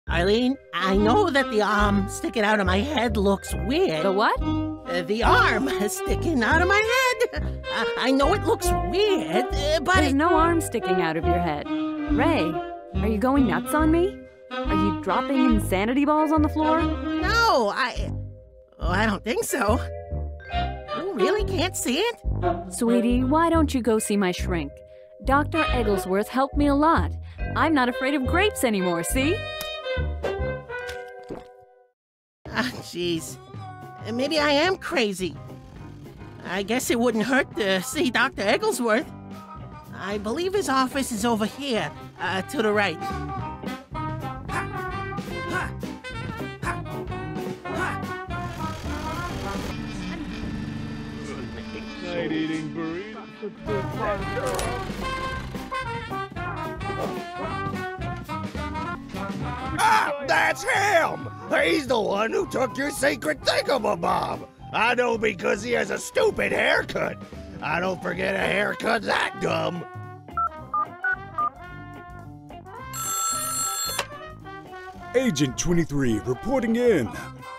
Eileen, I know that the arm sticking out of my head looks weird. The what? The arm sticking out of my head. I know it looks weird, but There's no arm sticking out of your head. Ray, are you going nuts on me? Are you dropping insanity balls on the floor? No, I don't think so. You really can't see it? Sweetie, why don't you go see my shrink? Dr. Egglesworth helped me a lot. I'm not afraid of grapes anymore, see? Jeez. Maybe I am crazy. I guess it wouldn't hurt to see Dr. Egglesworth. I believe his office is over here, to the right. Night-eating burrito. Ah, that's him! He's the one who took your secret thingamabob! I know because he has a stupid haircut. I don't forget a haircut that dumb. Agent 23 reporting in.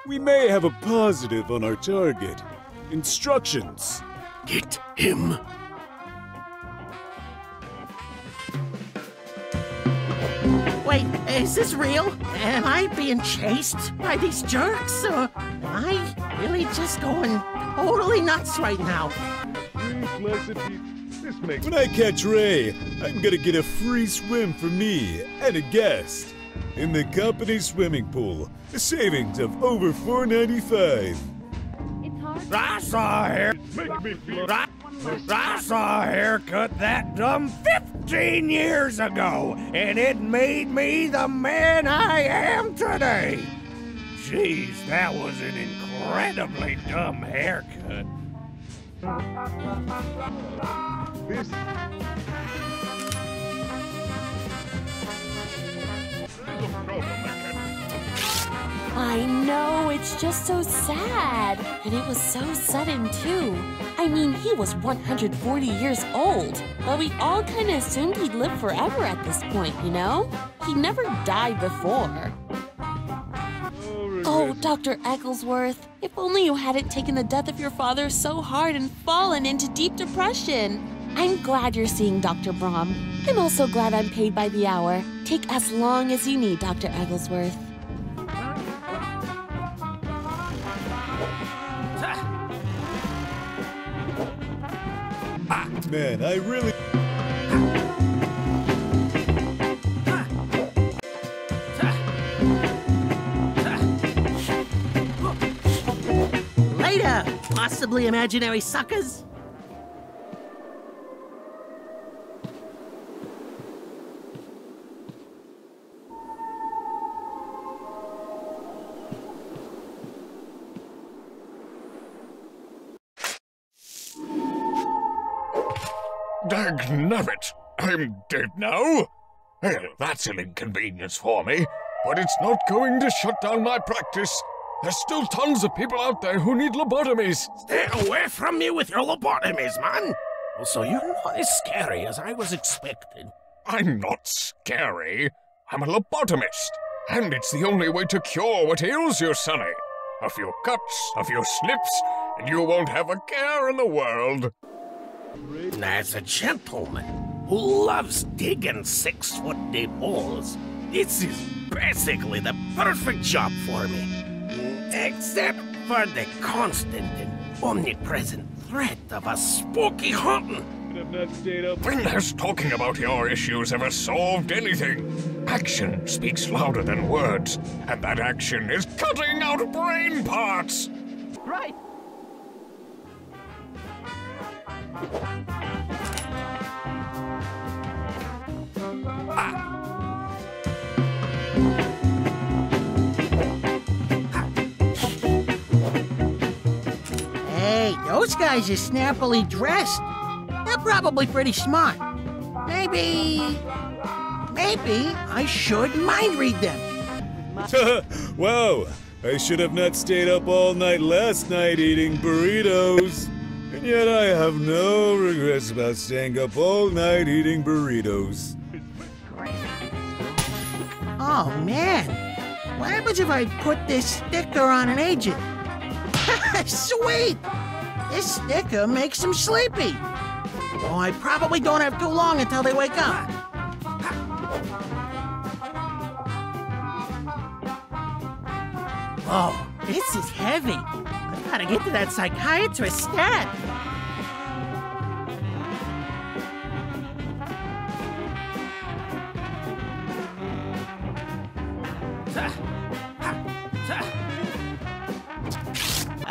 We may have a positive on our target. Instructions. Get him. Wait, is this real? Am I being chased by these jerks? Or am I really just going totally nuts right now? This makes When I catch Ray, I'm gonna get a free swim for me and a guest. In the company swimming pool, a savings of over $4.95. I saw a hair. make me feel I saw a haircut that dumb 15 years ago, and it made me the man I am today. Jeez, that was an incredibly dumb haircut. this. There's a problem, I know, it's just so sad. And it was so sudden, too. I mean, he was 140 years old. But we all kind of assumed he'd live forever at this point, you know? He never died before. Oh, Dr. Egglesworth, if only you hadn't taken the death of your father so hard and fallen into deep depression. I'm glad you're seeing Dr. Brahm. I'm also glad I'm paid by the hour. Take as long as you need, Dr. Egglesworth. Man, I really... Later, possibly imaginary suckers. Dagnabbit! I'm dead now? Well, that's an inconvenience for me, but it's not going to shut down my practice. There's still tons of people out there who need lobotomies. Stay away from me with your lobotomies, man. Also, you're not as scary as I was expecting. I'm not scary. I'm a lobotomist, and it's the only way to cure what ails you, Sonny. A few cuts, a few snips, and you won't have a care in the world. As a gentleman who loves digging 6-foot deep holes, this is basically the perfect job for me. Except for the constant and omnipresent threat of a spooky haunting. I've not stayed up. When has talking about your issues ever solved anything? Action speaks louder than words, and that action is cutting out brain parts! Right. Hey, those guys are snappily dressed. They're probably pretty smart. Maybe I should mind read them. Wow, I should have not stayed up all night last night eating burritos. And yet I have no regrets about staying up all night eating burritos. Oh man, What happens if I put this sticker on an agent? Sweet! This sticker makes them sleepy. Oh, I probably don't have too long until they wake up. Oh, this is heavy. I gotta get to that psychiatrist stat.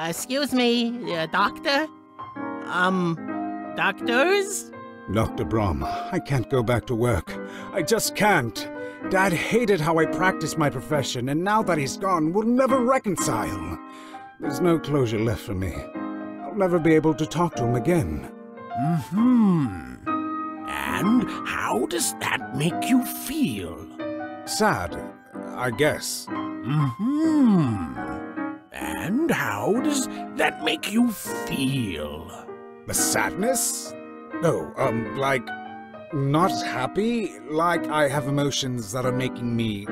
Excuse me, doctor? Doctors? Dr. Brom, I can't go back to work. I just can't. Dad hated how I practiced my profession, and now that he's gone, we'll never reconcile. There's no closure left for me. I'll never be able to talk to him again. And how does that make you feel? Sad, I guess. And how does that make you feel? The sadness? No, like, not happy? Like I have emotions that are making me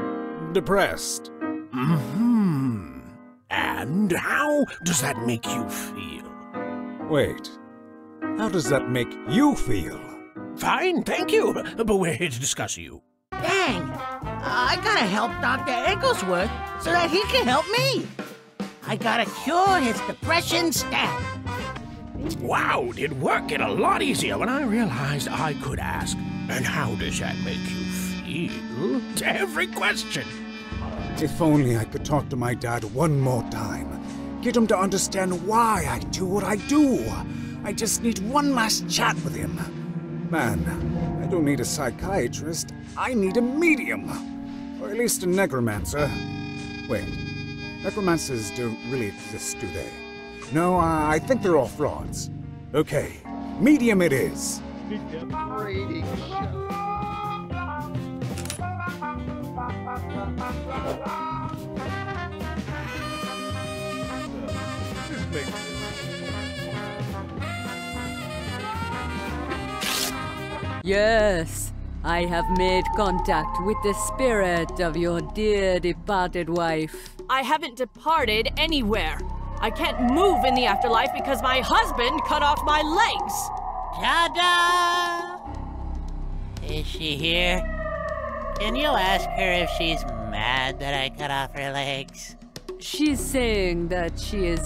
depressed. And how does that make you feel? Wait, how does that make you feel? Fine, thank you, but we're here to discuss you. Dang! I gotta help Dr. Egglesworth so that he can help me. I gotta cure his depression stat. Wow, did work get a lot easier when I realized I could ask, and how does that make you feel? To every question. If only I could talk to my dad one more time. Get him to understand why I do what I do. I just need one last chat with him. Man, I don't need a psychiatrist. I need a medium. Or at least a necromancer. Wait, necromancers don't really exist, do they? No, I think they're all frauds. Okay, medium it is. Yes, I have made contact with the spirit of your dear departed wife. I haven't departed anywhere. I can't move in the afterlife because my husband cut off my legs. Ta-da! Is she here? Can you ask her if she's mad that I cut off her legs? She's saying that she is,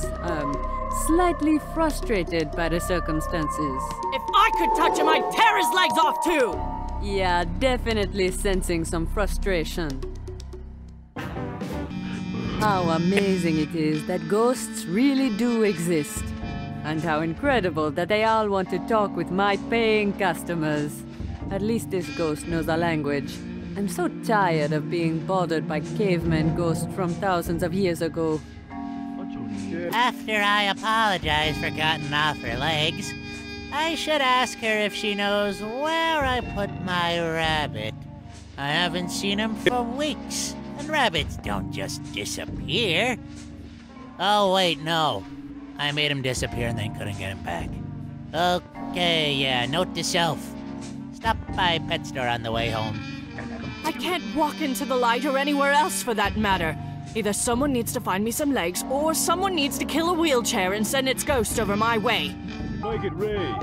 slightly frustrated by the circumstances. If I could touch him, I'd tear his legs off too! Yeah, definitely sensing some frustration. How amazing it is that ghosts really do exist. And how incredible that they all want to talk with my paying customers. At least this ghost knows our language. I'm so tired of being bothered by caveman ghosts from thousands of years ago. After I apologize for cutting off her legs, I should ask her if she knows where I put my rabbit. I haven't seen him for weeks, and rabbits don't just disappear. Oh, wait, no. I made him disappear and then couldn't get him back. Okay, yeah, note to self. Stop by pet store on the way home. I can't walk into the light or anywhere else for that matter. Either someone needs to find me some legs, or someone needs to kill a wheelchair and send its ghost over my way. Make it rain.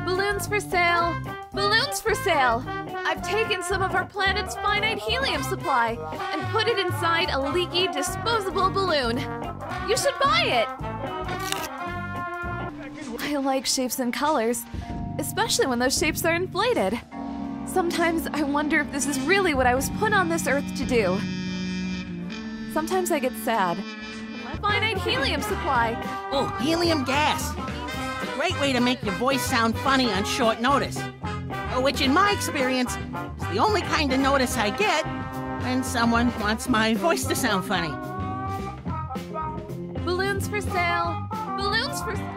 Balloons for sale! Balloons for sale! I've taken some of our planet's finite helium supply and put it inside a leaky, disposable balloon. You should buy it! I like shapes and colors, especially when those shapes are inflated. Sometimes I wonder if this is really what I was put on this Earth to do. Sometimes I get sad. My finite helium supply! Oh, helium gas! It's a great way to make your voice sound funny on short notice. Which, in my experience, is the only kind of notice I get when someone wants my voice to sound funny. Balloons for sale! Balloons for sale!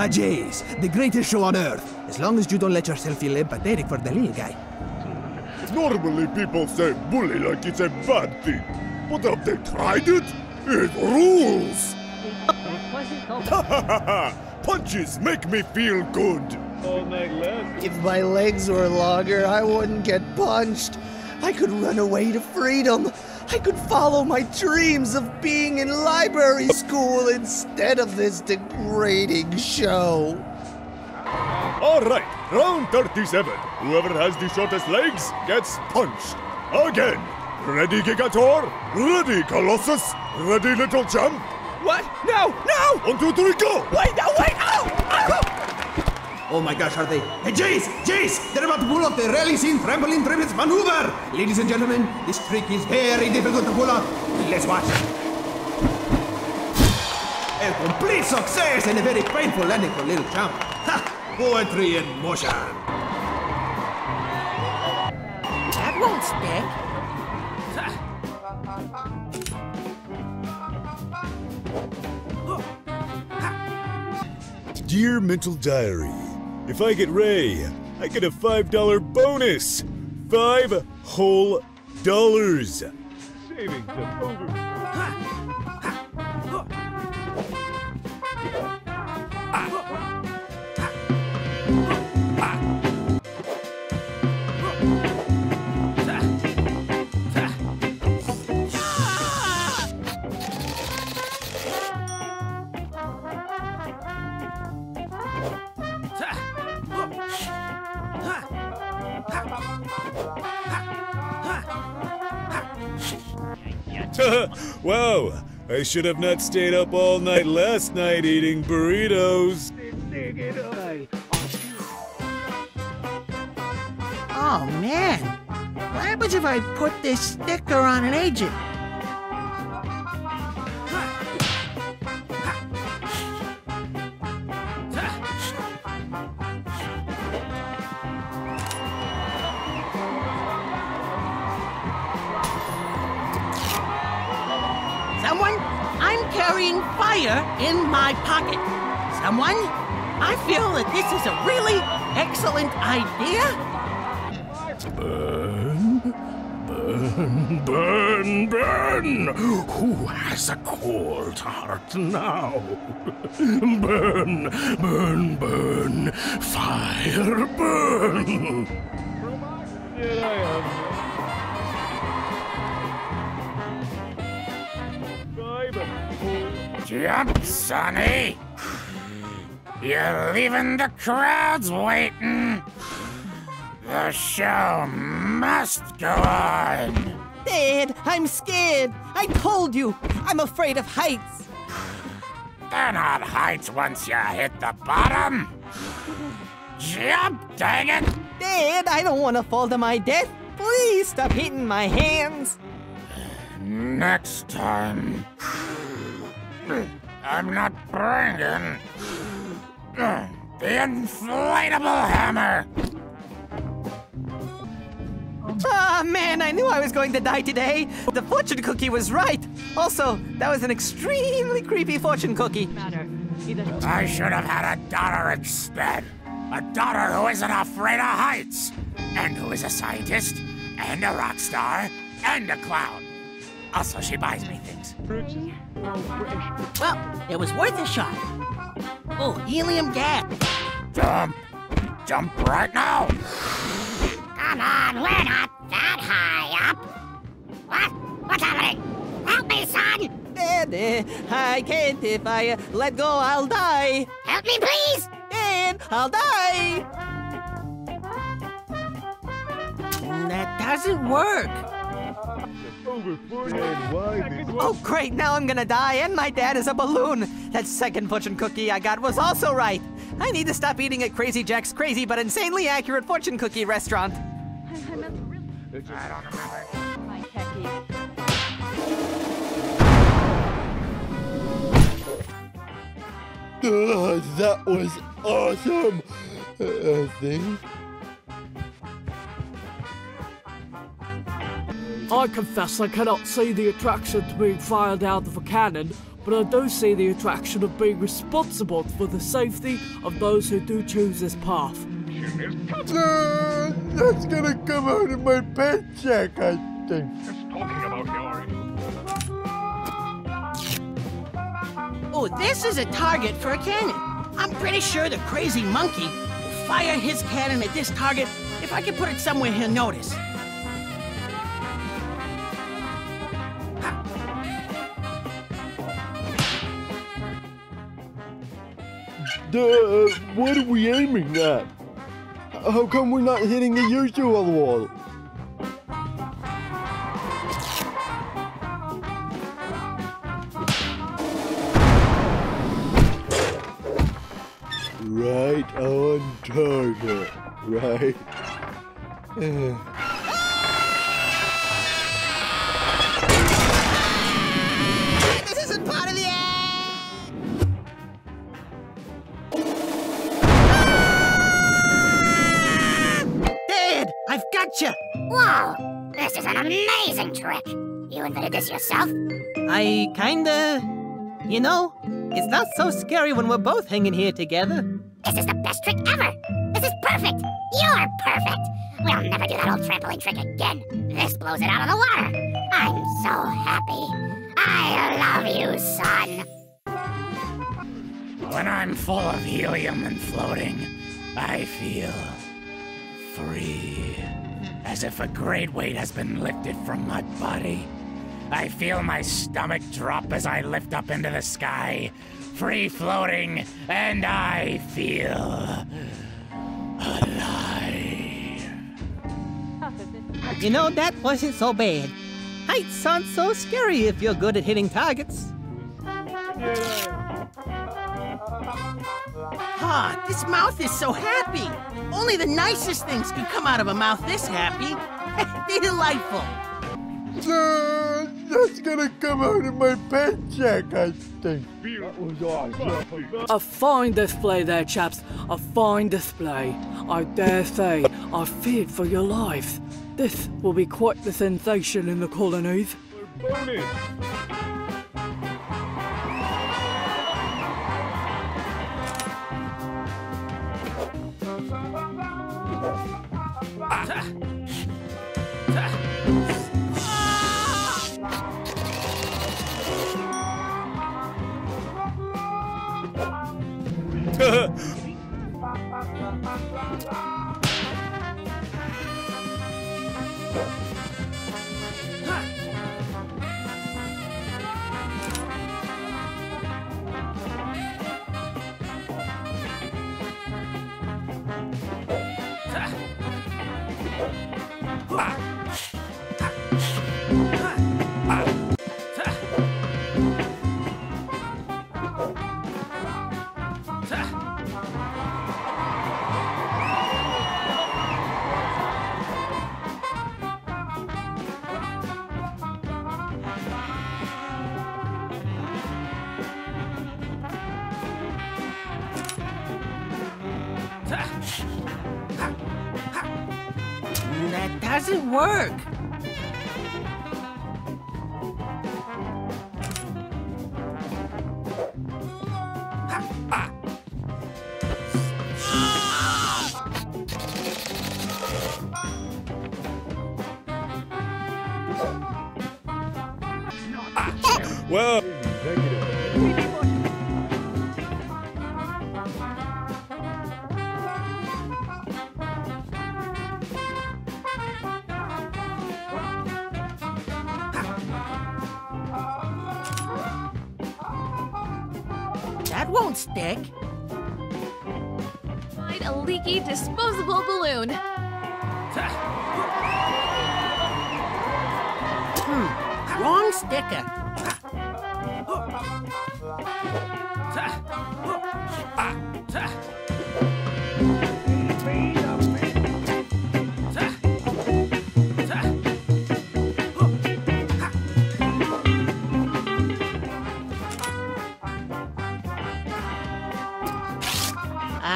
Ah, jeez, the greatest show on earth. As long as you don't let yourself feel empathetic for the little guy. Normally people say bully like it's a bad thing. But have they tried it? It rules! Punches make me feel good! All night last. If my legs were longer, I wouldn't get punched. I could run away to freedom. I could follow my dreams of being in library school instead of this degrading show. All right, round 37. Whoever has the shortest legs gets punched. Again. Ready, Gigator? Ready, Colossus? Ready, Little Champ? What? No! No! 1, 2, 3, go! Wait, no, wait! Ow! Ow! Oh my gosh, are they? Hey, Jace! Jace! They're about to pull off the rally scene trampoline triples maneuver! Ladies and gentlemen, this trick is very difficult to pull off. Let's watch. A complete success and a very painful landing for Little Champ. Ha! Poetry in motion. That won't stick. Dear Mental Diary, if I get Ray, I get a $5 bonus. 5 whole dollars. Savings of over. Wow, I should have not stayed up all night last night eating burritos. Oh man, what happens if I put this sticker on an agent? Someone, I'm carrying fire in my pocket. Someone, I feel that this is a really excellent idea. Burn, burn, burn, burn! Who has a cold heart now? Burn, burn, burn! Fire, burn! Here I am. Jump, Sonny! You're leaving the crowds waiting. The show must go on. Dad, I'm scared. I told you, I'm afraid of heights. They're not heights once you hit the bottom. Jump, dang it! Dad, I don't want to fall to my death. Please stop hitting my hands. Next time, I'm not bringing the inflatable hammer. Ah, man, I knew I was going to die today. The fortune cookie was right. Also, that was an extremely creepy fortune cookie. I should have had a daughter instead. A daughter who isn't afraid of heights, and who is a scientist, and a rock star, and a clown. Also, she buys me things. Well, it was worth a shot. Oh, helium gas. Jump! Jump right now! Come on, we're not that high up. What? What's happening? Help me, son! Dad, I can't. If I let go, I'll die. Help me, please! Dad, I'll die! That doesn't work. Oh, great, now I'm gonna die, and my dad is a balloon. That second fortune cookie I got was also right. I need to stop eating at Crazy Jack's crazy but insanely accurate fortune cookie restaurant. I don't remember. My techie. That was awesome. Thing. I confess I cannot see the attraction to being fired out of a cannon, but I do see the attraction of being responsible for the safety of those who do choose this path. That's gonna come out of my paycheck, I think. talking about here? Oh, this is a target for a cannon. I'm pretty sure the crazy monkey will fire his cannon at this target if I can put it somewhere he'll notice. What are we aiming at? How come we're not hitting the usual wall? Right on target, right? This isn't part of the Dad, I've got you. Whoa! This is an amazing trick. You invented this yourself? I kinda... You know, it's not so scary when we're both hanging here together. This is the best trick ever! This is perfect! You're perfect! We'll never do that old trampoline trick again. This blows it out of the water. I'm so happy. I love you, son. When I'm full of helium and floating, I feel free. As if a great weight has been lifted from my body. I feel my stomach drop as I lift up into the sky, free floating, and I feel alive. You know, that wasn't so bad. Heights aren't so scary if you're good at hitting targets. Ah, this mouth is so happy. Only the nicest things could come out of a mouth this happy. Delightful. That's gonna come out of my paycheck, I think. That was awesome. A fine display there, chaps. A fine display. I dare say, I feared for your lives. This will be quite the sensation in the colonies. That doesn't work. Well, that won't stick. Find a leaky disposable balloon. Wrong sticker.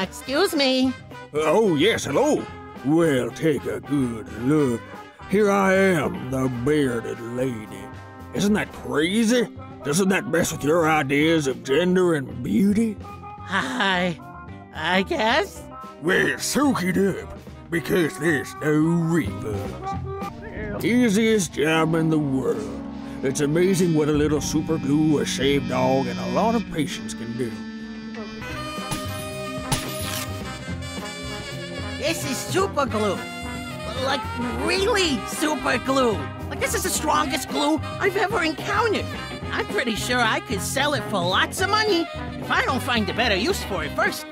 Excuse me. Oh, yes, hello. Well, take a good look. Here I am, the bearded lady. Isn't that crazy? Doesn't that mess with your ideas of gender and beauty? I guess. Well, soak it up, because there's no refunds. Easiest job in the world. It's amazing what a little super glue, a shaved dog, and a lot of patience can do. This is super glue. Like, really super glue. Like, this is the strongest glue I've ever encountered. I'm pretty sure I could sell it for lots of money if I don't find a better use for it first.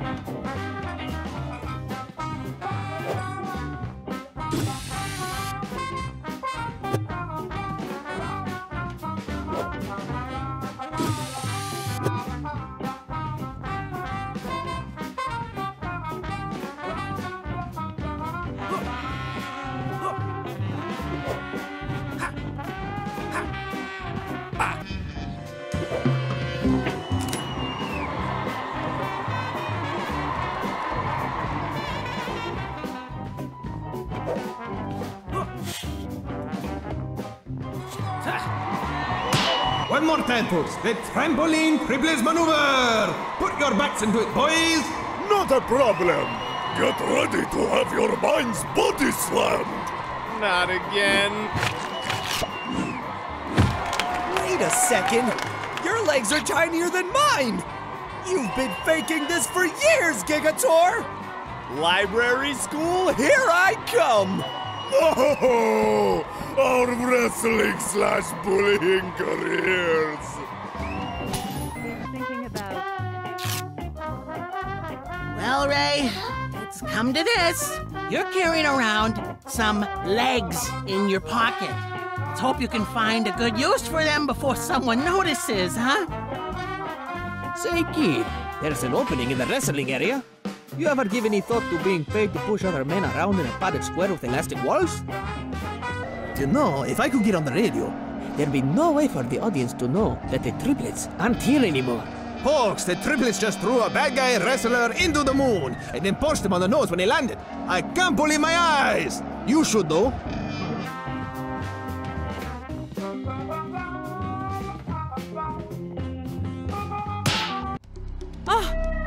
One more time, folks. The trampoline triples maneuver. Put your backs into it, boys. Not a problem. Get ready to have your mind's body slammed. Not again. Wait a second. Your legs are tinier than mine. You've been faking this for years, Gigator. Library school, here I come. Oh, our wrestling/bullying careers. Thinking about... Well, Ray, it's come to this. You're carrying around some legs in your pocket. Let's hope you can find a good use for them before someone notices, huh? Say, kid, there's an opening in the wrestling area. You ever give any thought to being paid to push other men around in a padded square with elastic walls? You know, if I could get on the radio, there'd be no way for the audience to know that the triplets aren't here anymore. Folks, the triplets just threw a bad guy wrestler into the moon and then punched him on the nose when he landed. I can't believe my eyes. You should, though.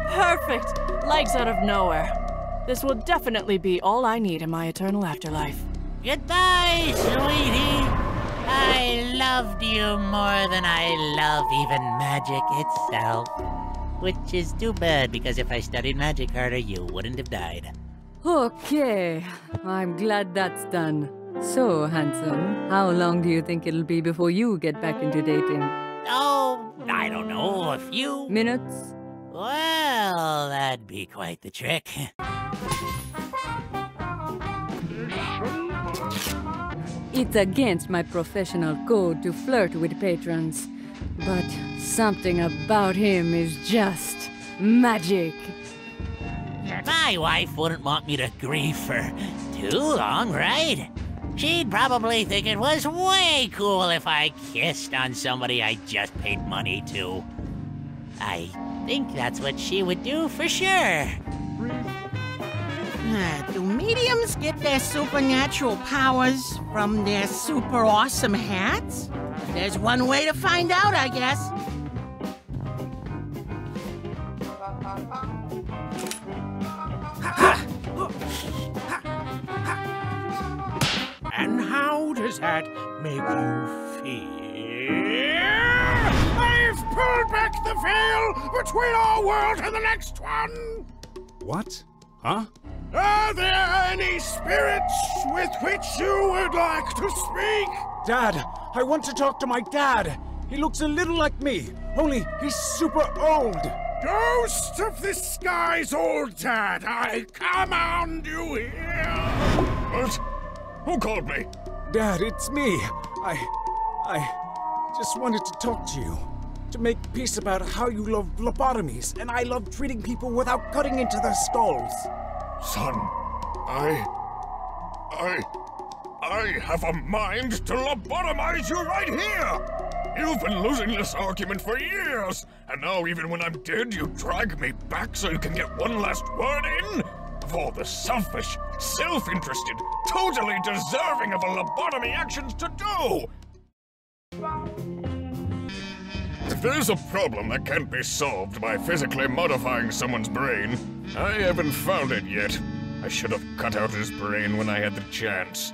Perfect! Legs out of nowhere. This will definitely be all I need in my eternal afterlife. Goodbye, sweetie. I loved you more than I love even magic itself. Which is too bad, because if I studied magic harder, you wouldn't have died. Okay, I'm glad that's done. So, handsome, how long do you think it'll be before you get back into dating? Oh, I don't know, a few... minutes? Well, that'd be quite the trick. It's against my professional code to flirt with patrons, but something about him is just magic. My wife wouldn't want me to grieve for too long, right? She'd probably think it was way cool if I kissed on somebody I just paid money to. I think that's what she would do for sure. Do mediums get their supernatural powers from their super awesome hats? There's one way to find out, I guess. And how does that make you feel? I've pulled back the veil between our world and the next one! What? Huh? Are there any spirits with which you would like to speak? Dad, I want to talk to my dad. He looks a little like me, only he's super old. Ghost of the sky's old dad, I command you here! What? Who called me? Dad, it's me. I just wanted to talk to you. To make peace about how you love lobotomies, and I love treating people without cutting into their skulls. Son, I have a mind to lobotomize you right here! You've been losing this argument for years, and now even when I'm dead, you drag me back so you can get one last word in? Of all the selfish, self-interested, totally deserving of a lobotomy actions to do! If there's a problem that can't be solved by physically modifying someone's brain, I haven't found it yet. I should have cut out his brain when I had the chance.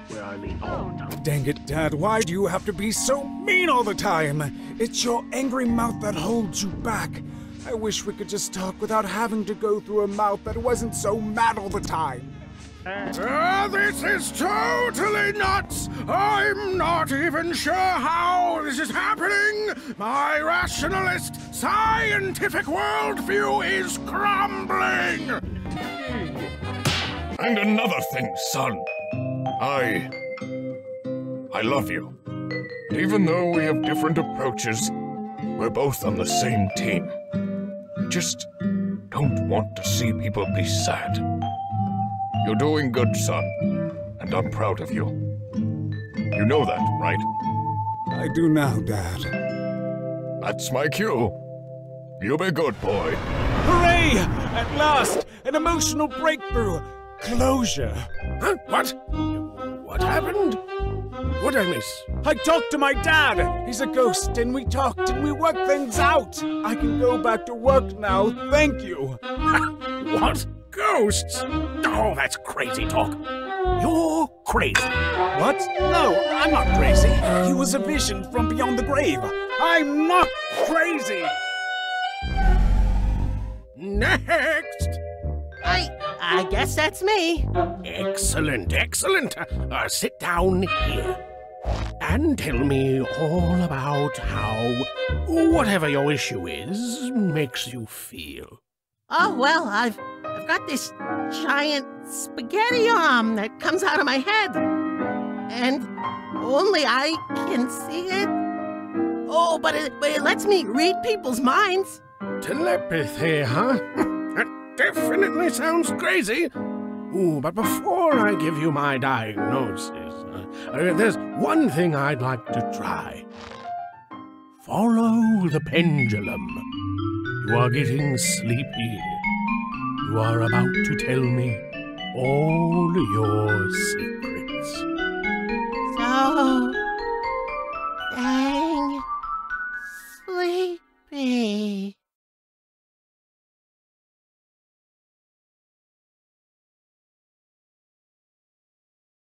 Dang it, Dad, why do you have to be so mean all the time? It's your angry mouth that holds you back. I wish we could just talk without having to go through a mouth that wasn't so mad all the time. This is totally nuts! I'm not even sure how this is happening! My rationalist, scientific worldview is crumbling! And another thing, son. I love you. Even though we have different approaches, we're both on the same team. We just don't want to see people be sad. You're doing good, son, and I'm proud of you. You know that, right? I do now, Dad. That's my cue. You be good, boy. Hooray! At last! An emotional breakthrough! Closure! Huh? What? What happened? What'd I miss? I talked to my dad! He's a ghost, and we talked and we worked things out! I can go back to work now, thank you! What? Ghosts? Oh, that's crazy talk. You're crazy. What? No, I'm not crazy. He was a vision from beyond the grave. I'm not crazy! Next! I guess that's me. Excellent, excellent. Sit down here. And tell me all about how whatever your issue is makes you feel. Oh, well, I've got this giant spaghetti arm that comes out of my head. And only I can see it. Oh, but it lets me read people's minds. Telepathy, huh? That definitely sounds crazy. Ooh, but before I give you my diagnosis, there's one thing I'd like to try. Follow the pendulum. You are getting sleepy. You are about to tell me all your secrets.